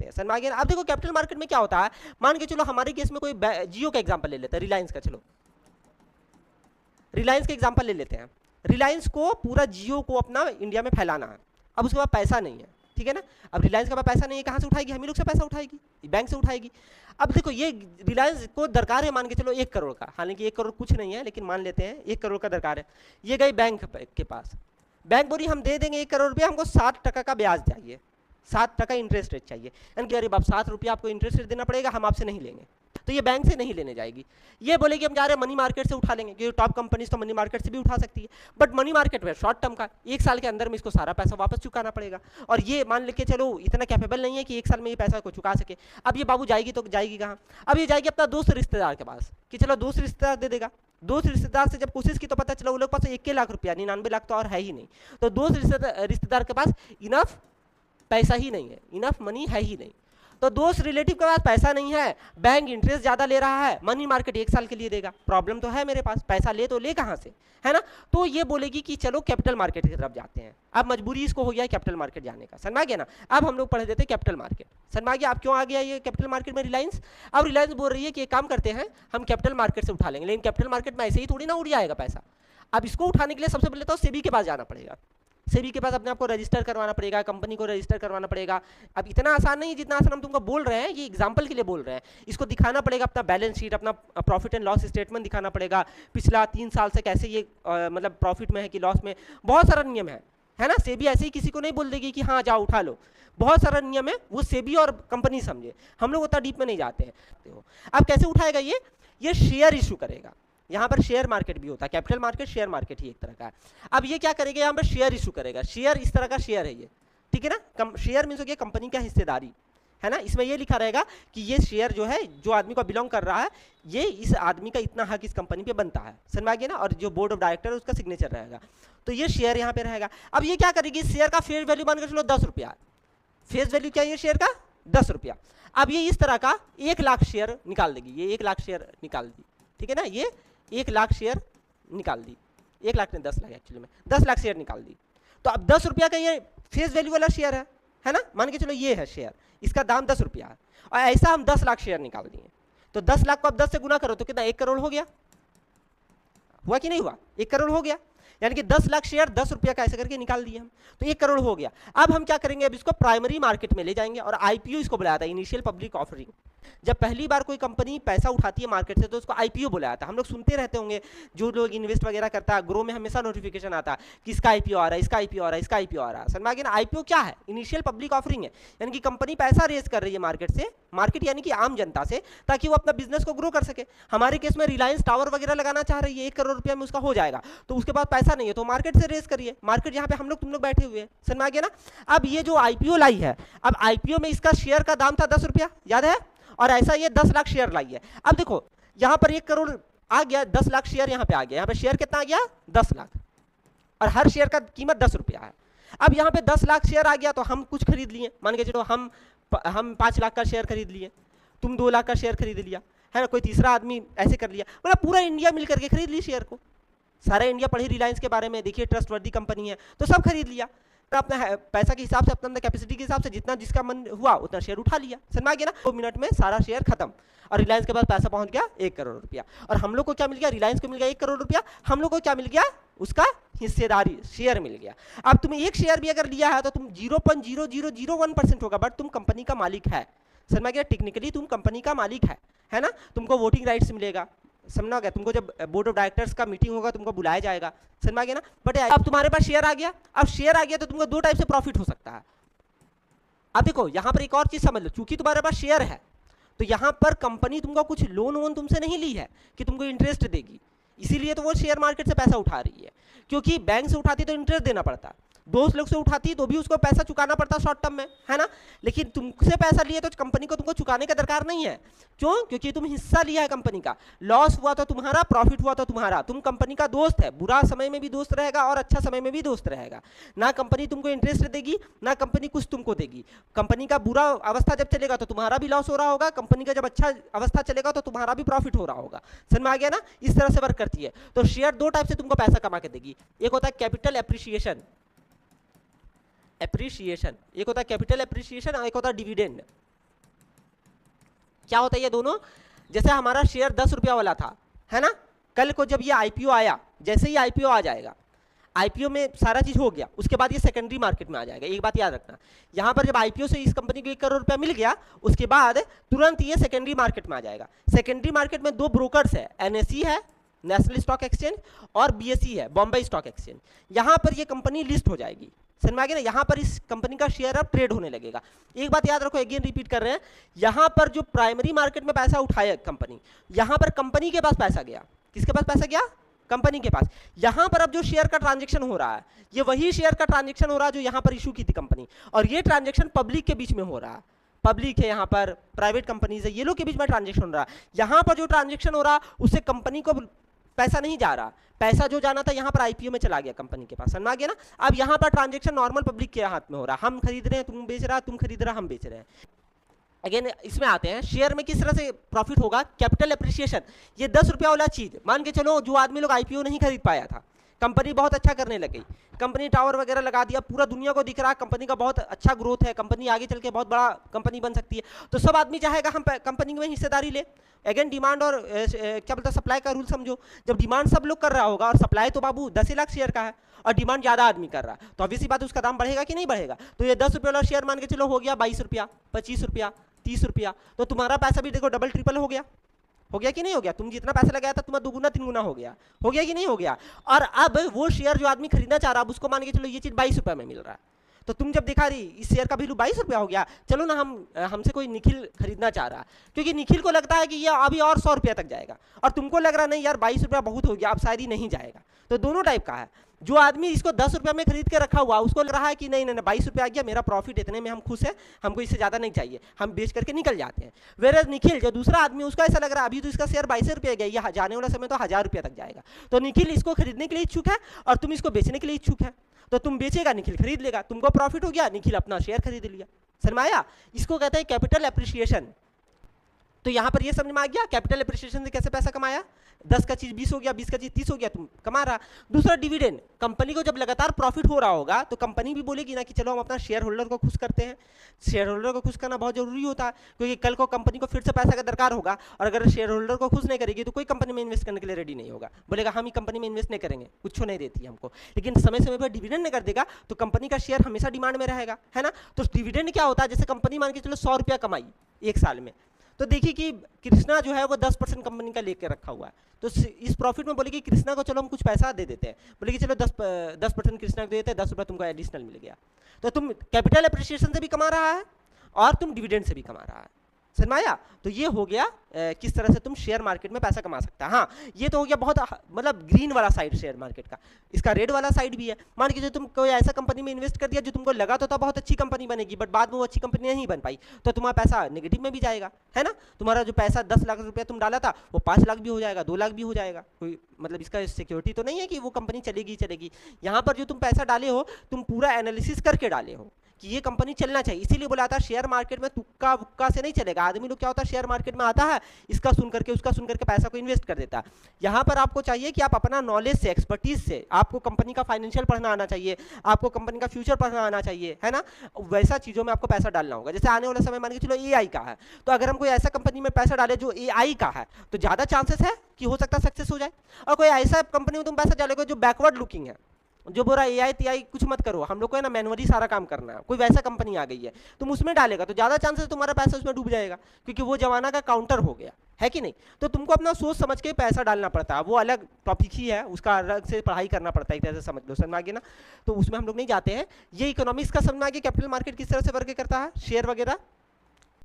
हैं। समझ में आ गया ना। अब देखो कैपिटल मार्केट में क्या होता है, मान के चलो हमारे केस में कोई जियो का एग्जांपल ले लेते हैं, रिलायंस का, चलो रिलायंस का एग्जांपल ले लेते हैं। रिलायंस को पूरा जियो को अपना इंडिया में फैलाना है, अब उसके पास पैसा नहीं है, ठीक है ना। अब रिलायंस के पास पैसा नहीं है, कहाँ से उठाएगी, हम ही लोग से पैसा उठाएगी, बैंक से उठाएगी। अब देखो ये रिलायंस को दरकार है मान के चलो 1 करोड़ का, हालांकि 1 करोड़ कुछ नहीं है, लेकिन मान लेते हैं 1 करोड़ का दरकार है। ये गई बैंक के पास, बैंक बोली हम दे देंगे 1 करोड़ रुपया, हमको 7% का ब्याज चाहिए, 7% इंटरेस्ट रेट चाहिए। यानी कि अरे बाप 7 रुपया आपको इंटरेस्ट रेट देना पड़ेगा, हम आपसे नहीं लेंगे, तो ये बैंक से नहीं लेने जाएगी। ये बोलेगी हम जा रहे हैं मनी मार्केट से उठा लेंगे, क्योंकि टॉप कंपनीज तो मनी मार्केट से भी उठा सकती है, बट मनी मार्केट में शॉर्ट टर्म का 1 साल के अंदर में इसको सारा पैसा वापस चुकाना पड़ेगा, और ये मान लेके चलो इतना कैपेबल नहीं है कि 1 साल में ये पैसा को चुका सके। अब ये बाबू जाएगी तो जाएगी कहाँ, अब ये जाएगी अपना दोस्त रिश्तेदार के पास कि चलो दोस्त रिश्तेदार दे देगा। दोस्त रिश्तेदार से जब कोशिश की तो पता चला वो लोग पास 1 लाख रुपया, 99 लाख तो और है ही नहीं, तो दोस्त रिश्तेदार के पास इनफ पैसा ही नहीं है, इनफ मनी है ही नहीं। तो दोस्त रिलेटिव के पास पैसा नहीं है, बैंक इंटरेस्ट ज़्यादा ले रहा है, मनी मार्केट 1 साल के लिए देगा, प्रॉब्लम तो है मेरे पास, पैसा ले तो ले कहाँ से, है ना। तो ये बोलेगी कि चलो कैपिटल मार्केट की तरफ जाते हैं। अब मजबूरी इसको हो गया है कैपिटल मार्केट जाने का, समझ आ गया ना। अब हम लोग पढ़ देते हैं कैपिटल मार्केट, समझ आ गया। अब क्यों आ गया ये कैपिटल मार्केट में रिलायंस। अब रिलायंस बोल रही है कि एक काम करते हैं, हम कैपिटल मार्केट से उठा लेंगे, लेकिन कैपिटल मार्केट में ऐसे ही थोड़ी ना उड़ जाएगा पैसा। अब इसको उठाने के लिए सबसे पहले तो सेबी के पास जाना पड़ेगा, सेबी के पास अपने आप को रजिस्टर करवाना पड़ेगा, कंपनी को रजिस्टर करवाना पड़ेगा। अब इतना आसान नहीं है जितना आसान हम तुमको बोल रहे हैं, ये एग्जांपल के लिए बोल रहे हैं। इसको दिखाना पड़ेगा अपना बैलेंस शीट, अपना प्रॉफिट एंड लॉस स्टेटमेंट दिखाना पड़ेगा, पिछला 3 साल से कैसे ये मतलब प्रॉफिट में है कि लॉस में, बहुत सारा नियम है ना। सेबी ऐसे ही किसी को नहीं बोल देगी कि हाँ जाओ उठा लो, बहुत सारा नियम है, वो सेबी और कंपनी समझे, हम लोग उतना डीप में नहीं जाते हैं। अब कैसे उठाएगा ये शेयर इशू करेगा। यहाँ पर शेयर मार्केट भी होता है, कैपिटल मार्केट शेयर मार्केट ही एक तरह का है। अब ये क्या करेगा, यहाँ पर शेयर इशू करेगा। शेयर इस तरह का शेयर है ये, ठीक है ना। शेयर मीन्स हो गया कंपनी का हिस्सेदारी, है ना। इसमें ये लिखा रहेगा कि ये शेयर जो है, जो आदमी को बिलोंग कर रहा है, ये इस आदमी का इतना हक इस कंपनी पे बनता है, समझ में आ गया ना। और जो बोर्ड ऑफ डायरेक्टर है उसका सिग्नेचर रहेगा, तो ये शेयर यहाँ पे रहेगा। अब ये क्या करेगी, शेयर का फेयर वैल्यू मान कर चलो 10 रुपया, फेस वैल्यू क्या है शेयर का 10 रुपया। अब ये इस तरह का 1 लाख शेयर निकाल देगी, ये 1 लाख शेयर निकाल दी, ठीक है ना। ये 1 लाख शेयर निकाल दी, 1 लाख नहीं 10 लाख एक्चुअली में 10 लाख शेयर निकाल दी। तो अब 10 रुपया का ये फेस वैल्यू वाला शेयर है ना, मान के चलो ये है शेयर, इसका दाम 10 रुपया है, और ऐसा हम 10 लाख शेयर निकाल दिए। तो 10 लाख को अब 10 से गुना करो तो कितना, 1 करोड़ हो गया, हुआ कि नहीं हुआ, 1 करोड़ हो गया। यानी कि 10 लाख शेयर 10 रुपया का ऐसे करके निकाल दिए हम, तो 1 करोड़ हो गया। अब हम क्या करेंगे, अब इसको प्राइमरी मार्केट में ले जाएंगे, और आईपीओ इसको बुलाया था, इनिशियल पब्लिक ऑफरिंग। जब पहली बार कोई कंपनी पैसा उठाती है मार्केट से तो उसको आईपीओ बुलाया था। हम लोग सुनते रहते होंगे, जो लोग इन्वेस्ट वगैरह करता है, ग्रो में हमेशा नोटिफिकेशन आता है कि इसका आईपीओ आ रहा है, इसका आईपीओ आ रहा है, इसका आईपीओ आ रहा है। समझ में आ गया ना। आईपीओ क्या है, इनिशियल पब्लिक ऑफरिंग है, यानी कि कंपनी पैसा रेज कर रही है मार्केट से, मार्केट यानी कि आम जनता से, ताकि वो अपना बिजनेस को ग्रो कर सके। हमारे केस में रिलायंस टावर वगैरह लगाना चाह रही है, 1 करोड़ रुपया में उसका हो जाएगा, तो उसके पास पैसा नहीं है, तो मार्केट से रेज करिए, मार्केट यहाँ पे हम लोग तुम लोग बैठे हुए हैं, समझ में आ गया ना। अब ये जो आईपीओ लाई है, अब आईपीओ में इसका शेयर का दाम था 10 रुपया, याद है, और ऐसा ये 10 लाख शेयर लाई है। अब देखो यहाँ पर 1 करोड़ आ गया, 10 लाख शेयर यहाँ पे आ गया, यहाँ पे शेयर कितना आ गया 10 लाख, और हर शेयर का कीमत 10 रुपया है। अब यहाँ पे 10 लाख शेयर आ गया, तो हम कुछ खरीद लिए, मान के चलो हम 5 लाख का शेयर खरीद लिए, तुम 2 लाख का शेयर खरीद लिया, है ना, कोई तीसरा आदमी ऐसे कर लिया, मतलब पूरा इंडिया मिल करके खरीद ली शेयर को। सारा इंडिया पढ़ी रिलायंस के बारे में, देखिए ट्रस्टवर्दी कंपनी है, तो सब खरीद लिया, अपना पैसा के हिसाब से, अपना कैपेसिटी के हिसाब से जितना जिसका मन हुआ उतना शेयर उठा लिया, समझ में आ गया ना। 2 मिनट में सारा शेयर खत्म, और रिलायंस के पास पैसा पहुंच गया 1 करोड़ रुपया, और हम लोग को क्या मिल गया, रिलायंस को मिल गया 1 करोड़ रुपया, हम लोग को क्या मिल गया, उसका हिस्सेदारी शेयर मिल गया। अब तुम 1 शेयर भी अगर लिया है तो तुम 0.0001% होगा, बट तुम कंपनी का मालिक है, समझ में आ गया। टेक्निकली तुम कंपनी का मालिक है ना, तुमको वोटिंग राइट्स मिलेगा, समझना गया। तुमको जब बोर्ड ऑफ डायरेक्टर्स का मीटिंग होगा तुमको बुलाया जाएगा, समझ में आ गया ना। बट अब तुम्हारे पास शेयर आ गया, अब शेयर आ गया तो तुमको 2 टाइप से प्रॉफिट हो सकता है। अब देखो यहाँ पर एक और चीज समझ लो, चूंकि तुम्हारे पास शेयर है तो यहाँ पर कंपनी तुमको कुछ लोन वोन तुमसे नहीं ली है कि तुमको इंटरेस्ट देगी, इसीलिए तो वो शेयर मार्केट से पैसा उठा रही है। क्योंकि बैंक से उठाती तो इंटरेस्ट देना पड़ता, दोस्त लोग से उठाती तो भी उसको पैसा चुकाना पड़ता शॉर्ट टर्म में, है ना। लेकिन तुमसे पैसा लिए तो कंपनी को तुमको चुकाने का दरकार नहीं है, क्यों, क्योंकि तुम हिस्सा लिया है कंपनी का, लॉस हुआ तो तुम्हारा, प्रॉफिट हुआ तो तुम्हारा, तुम कंपनी का दोस्त है, बुरा समय में भी दोस्त रहेगा और अच्छा समय में भी दोस्त रहेगा। ना कंपनी तुमको इंटरेस्ट देगी, ना कंपनी कुछ तुमको देगी। कंपनी का बुरा अवस्था जब चलेगा तो तुम्हारा भी लॉस हो रहा होगा, कंपनी का जब अच्छा अवस्था चलेगा तो तुम्हारा भी प्रॉफिट हो रहा होगा, समझ में आ गया ना। इस तरह से वर्क करती है। तो शेयर 2 टाइप से तुमको पैसा कमा के देगी, एक होता है कैपिटल एप्रिसिएशन, एक होता है कैपिटल एप्रिसिएशन और एक होता है डिविडेंड। क्या होता है ये दोनों, जैसे हमारा शेयर 10 रुपया वाला था, है ना, कल को जब ये आईपीओ आया, जैसे ही आईपीओ आ जाएगा, आईपीओ में सारा चीज हो गया, उसके बाद ये सेकेंडरी मार्केट में आ जाएगा। एक बात याद रखना, यहाँ पर जब आईपीओ से इस कंपनी को 1 करोड़ रुपया मिल गया, उसके बाद तुरंत ये सेकेंडरी मार्केट में आ जाएगा। सेकेंडरी मार्केट में 2 ब्रोकर्स है, एनएसई है नेशनल स्टॉक एक्सचेंज और बीएसई है बॉम्बे स्टॉक एक्सचेंज। यहाँ पर ये कंपनी लिस्ट हो जाएगी, समझ में आ गया ना, यहाँ पर इस कंपनी का शेयर अब ट्रेड होने लगेगा। एक बात याद रखो, अगेन रिपीट कर रहे हैं, यहाँ पर जो प्राइमरी मार्केट में पैसा उठाया कंपनी, यहाँ पर कंपनी के पास पैसा गया, किसके पास पैसा गया, कंपनी के पास। यहाँ पर अब जो शेयर का ट्रांजैक्शन हो रहा है, ये वही शेयर का ट्रांजैक्शन हो रहा है जो यहाँ पर इशू की थी कंपनी, और ये ट्रांजैक्शन पब्लिक के बीच में हो रहा है, पब्लिक है यहाँ पर, प्राइवेट कंपनीज है, ये लोग के बीच में ट्रांजैक्शन हो रहा है। यहाँ पर जो ट्रांजैक्शन हो रहा उससे कंपनी को पैसा नहीं जा रहा, पैसा जो जाना था यहाँ पर आईपीओ में चला गया कंपनी के पास, समझ आ गया ना। अब यहाँ पर ट्रांजैक्शन नॉर्मल पब्लिक के हाथ में हो रहा, हम खरीद रहे हैं, तुम बेच रहा, तुम खरीद रहा, हम बेच रहे हैं। अगेन इसमें आते हैं, शेयर में किस तरह से प्रॉफिट होगा, कैपिटल एप्रिसिएशन। ये 10 रुपया वाला चीज मान के चलो, जो आदमी लोग आईपीओ नहीं खरीद पाया था, कंपनी बहुत अच्छा करने लगी, कंपनी टावर वगैरह लगा दिया, पूरा दुनिया को दिख रहा है कंपनी का बहुत अच्छा ग्रोथ है, कंपनी आगे चल के बहुत बड़ा कंपनी बन सकती है, तो सब आदमी चाहेगा हम कंपनी में हिस्सेदारी ले। अगेन डिमांड और क्या बोलते हैं, सप्लाई का रूल समझो, जब डिमांड सब लोग कर रहा होगा और सप्लाई तो बाबू 10 लाख शेयर का है और डिमांड ज़्यादा आदमी कर रहा है, तो ऑब्वियसली बात उसका दाम बढ़ेगा कि नहीं बढ़ेगा। तो ये 10 रुपये वाला शेयर मान के चलो हो गया 22 रुपया, 25 रुपया, 30 रुपया, तो तुम्हारा पैसा भी देखो डबल ट्रिपल हो गया कि नहीं हो गया। तुम जितना पैसा लगाया था तुम्हारा 2 गुना 3 गुना हो गया कि नहीं हो गया। और अब वो शेयर जो आदमी खरीदना चाह रहा है, उसको मान के चलो ये चीज़ 22 रुपये में मिल रहा है, तो तुम जब दिखा रही इस शेयर का वैल्यू 22 रुपया हो गया, चलो ना हमसे कोई निखिल खरीदना चाह रहा है, क्योंकि निखिल को लगता है कि ये अभी और 100 रुपया तक जाएगा, और तुमको लग रहा नहीं यार 22 रुपया बहुत हो गया, अब शायद ही नहीं जाएगा। तो दोनों टाइप का है, जो आदमी इसको 10 रुपया में खरीद के रखा हुआ, उसको लग रहा है कि नहीं 22 रुपया आ गया, मेरा प्रॉफिट इतने में हम खुश है, हमको इससे ज़्यादा नहीं चाहिए, हम बेच करके निकल जाते हैं। वेरएज निखिल जो दूसरा आदमी, उसका ऐसा लग रहा है अभी तो इसका शेयर 22 रुपये गया, ये जाने वाला समय तो 1000 रुपया तक जाएगा, तो निखिल इसको खरीदने के लिए इच्छुक है और तुम इसको बेचने के लिए इच्छुक है, तो तुम बेचेगा, निखिल खरीद लेगा, तुमको प्रॉफिट हो गया, निखिल अपना शेयर खरीद लिया। समझ में आया, इसको कहते हैं कैपिटल एप्रिसिएशन। तो यहाँ पर ये समझ में आ गया कैपिटल एप्रिसिएशन से कैसे पैसा कमाया, 10 का चीज 20 हो गया, 20 का चीज 30 हो गया, तुम कमा रहा। दूसरा डिविडेंड, कंपनी को जब लगातार प्रॉफिट हो रहा होगा तो कंपनी भी बोलेगी ना कि चलो हम अपना शेयर होल्डर को खुश करते हैं। शेयर होल्डर को खुश करना बहुत जरूरी होता है, क्योंकि कल को कंपनी को फिर से पैसा का दरकार होगा, और अगर शेयर होल्डर को खुश नहीं करेगी तो कोई कंपनी में इन्वेस्ट करने के लिए रेडी नहीं होगा, बोलेगा हम ही कंपनी में इन्वेस्ट नहीं करेंगे, कुछ नहीं देती हमको। लेकिन समय समय पर डिविडेंड नहीं कर देगा तो कंपनी का शेयर हमेशा डिमांड में रहेगा, है ना। तो डिविडेंड क्या होता है, जैसे कंपनी मान के चलो 100 रुपया कमाई 1 साल में, तो देखिए कि कृष्णा जो है वो 10% कंपनी का लेके रखा हुआ है, तो इस प्रॉफिट में बोलेगी कृष्णा को चलो हम कुछ पैसा दे देते हैं, बोलेगी चलो 10% कृष्णा को दे देते हैं, 10 रुपये तुमको एडिशनल मिल गया। तो तुम कैपिटल एप्रिसिएशन से भी कमा रहा है और तुम डिविडेंड से भी कमा रहा है, समझ में आया। तो ये हो गया किस तरह से तुम शेयर मार्केट में पैसा कमा सकता है। हाँ, ये तो हो गया बहुत मतलब ग्रीन वाला साइड शेयर मार्केट का। इसका रेड वाला साइड भी है, मान के जो तुम कोई ऐसा कंपनी में इन्वेस्ट कर दिया जो तुमको लगा तो था बहुत अच्छी कंपनी बनेगी, बट बाद में वो अच्छी कंपनी नहीं बन पाई, तो तुम्हारा पैसा नेगेटिव में भी जाएगा, है ना। तुम्हारा जो पैसा 10 लाख रुपया तुम डाला था वो 5 लाख भी हो जाएगा, 2 लाख भी हो जाएगा, कोई मतलब इसका सिक्योरिटी तो नहीं है कि वो कंपनी चलेगी। यहाँ पर जो तुम पैसा डाले हो तुम पूरा एनालिसिस करके डाले हो कि ये कंपनी चलना चाहिए, इसीलिए बोला था शेयर मार्केट में तुक्का वुक्का से नहीं चलेगा। आदमी लोग क्या होता है, शेयर मार्केट में आता है, इसका सुन करके उसका सुन करके पैसा को इन्वेस्ट कर देता है। यहाँ पर आपको चाहिए कि आप अपना नॉलेज से, एक्सपर्टीज से, आपको कंपनी का फाइनेंशियल पढ़ना आना चाहिए, आपको कंपनी का फ्यूचर पढ़ना आना चाहिए, है ना। वैसा चीज़ों में आपको पैसा डालना होगा। जैसे आने वाला समय मान के चलो AI का है, तो अगर हम कोई ऐसा कंपनी में पैसा डाले जो AI का है, तो ज़्यादा चांसेस है कि हो सकता है सक्सेस हो जाए। और कोई ऐसा कंपनी में तुम पैसा डालोगे जो बैकवर्ड लुकिंग है, जो बोला AI TI कुछ मत करो, हम लोग को है ना मैनुअली सारा काम करना है, कोई वैसा कंपनी आ गई है तुम उसमें डालेगा तो ज़्यादा चांसेस तुम्हारा पैसा उसमें डूब जाएगा, क्योंकि वो जमाना का काउंटर हो गया है कि नहीं। तो तुमको अपना सोच समझ के पैसा डालना पड़ता है, वो अलग टॉपिक ही है, उसका अलग से पढ़ाई करना पड़ता है, एक तरह से समझ लो, समझ में आ गया ना। तो उसमें हम लोग नहीं जाते हैं। ये इकोनॉमिक्स का समझ में आ गया कैपिटल मार्केट किस तरह से वर्क करता है, शेयर वगैरह।